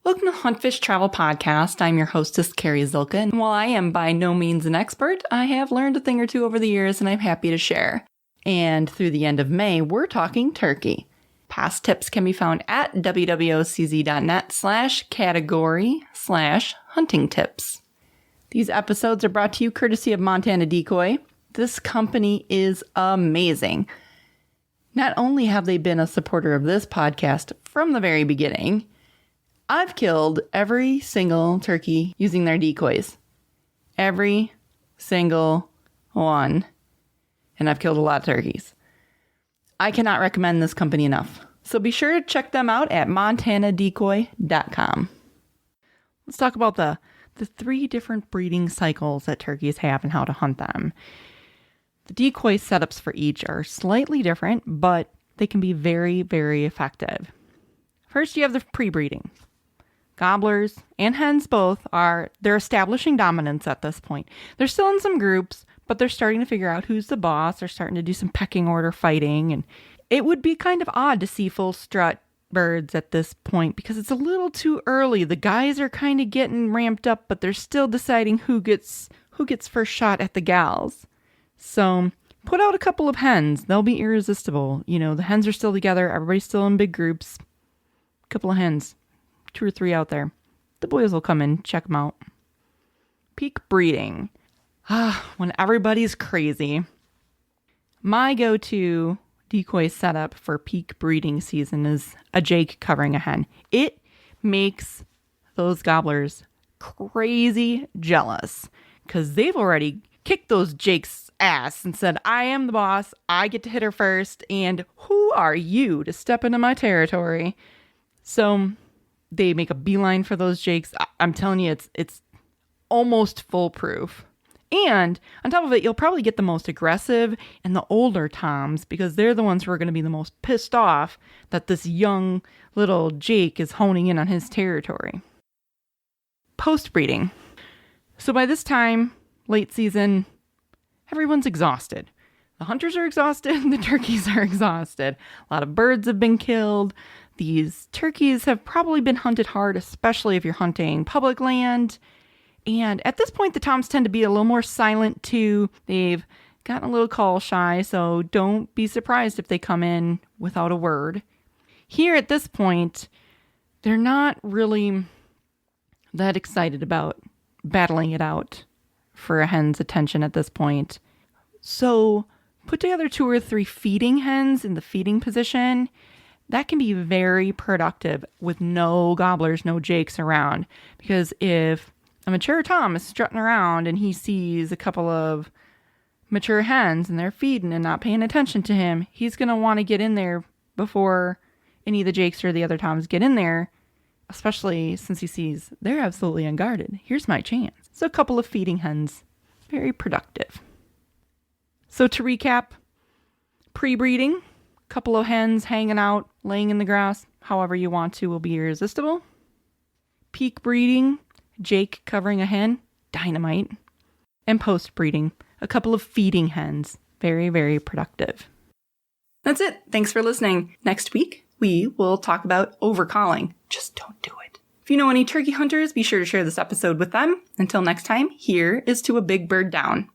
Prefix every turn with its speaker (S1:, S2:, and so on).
S1: Welcome to Hunt Fish Travel Podcast. I'm your hostess, Carrie Zilka, and while I am by no means an expert, I have learned a thing or two over the years and I'm happy to share. And through the end of May, we're talking turkey. Past tips can be found at www.cz.net/category/hunting tips. These episodes are brought to you courtesy of Montana Decoy. This company is amazing. Not only have they been a supporter of this podcast from the very beginning, I've killed every single turkey using their decoys. Every single one. And I've killed a lot of turkeys. I cannot recommend this company enough. So be sure to check them out at montanadecoy.com. Let's talk about the three different breeding cycles that turkeys have and how to hunt them. The decoy setups for each are slightly different, but they can be very, very effective. First, you have the pre-breeding. Gobblers and hens both they're establishing dominance at this point. They're still in some groups, but they're starting to figure out who's the boss. They're starting to do some pecking order fighting. And it would be kind of odd to see full strut birds at this point because it's a little too early. The guys are kind of getting ramped up, but they're still deciding who gets first shot at the gals. So put out a couple of hens. They'll be irresistible. You know, the hens are still together. Everybody's still in big groups. A couple of hens. 2 or 3 out there. The boys will come in, check them out. Peak breeding. When everybody's crazy. My go-to decoy setup for peak breeding season is a jake covering a hen. It makes those gobblers crazy jealous because they've already kicked those jakes' ass and said, I am the boss, I get to hit her first, and who are you to step into my territory? So they make a beeline for those jakes. I'm telling you, it's almost foolproof. And on top of it, you'll probably get the most aggressive and the older toms because they're the ones who are going to be the most pissed off that this young little jake is honing in on his territory. Post-breeding. So by this time, late season, everyone's exhausted. The hunters are exhausted. The turkeys are exhausted. A lot of birds have been killed. These turkeys have probably been hunted hard, especially if you're hunting public land. And at this point, the toms tend to be a little more silent too. They've gotten a little call shy, so don't be surprised if they come in without a word. Here at this point, they're not really that excited about battling it out for a hen's attention at this point. So put together 2 or 3 feeding hens in the feeding position. That can be very productive with no gobblers, no jakes around. Because if a mature tom is strutting around and he sees a couple of mature hens and they're feeding and not paying attention to him, he's going to want to get in there before any of the jakes or the other toms get in there, especially since he sees they're absolutely unguarded. Here's my chance. So a couple of feeding hens, very productive. So to recap, pre-breeding, couple of hens hanging out, laying in the grass, however you want to, will be irresistible. Peak breeding, jake covering a hen, dynamite. And post breeding, a couple of feeding hens, very, very productive. That's it. Thanks for listening. Next week, we will talk about overcalling. Just don't do it. If you know any turkey hunters, be sure to share this episode with them. Until next time, here is to a big bird down.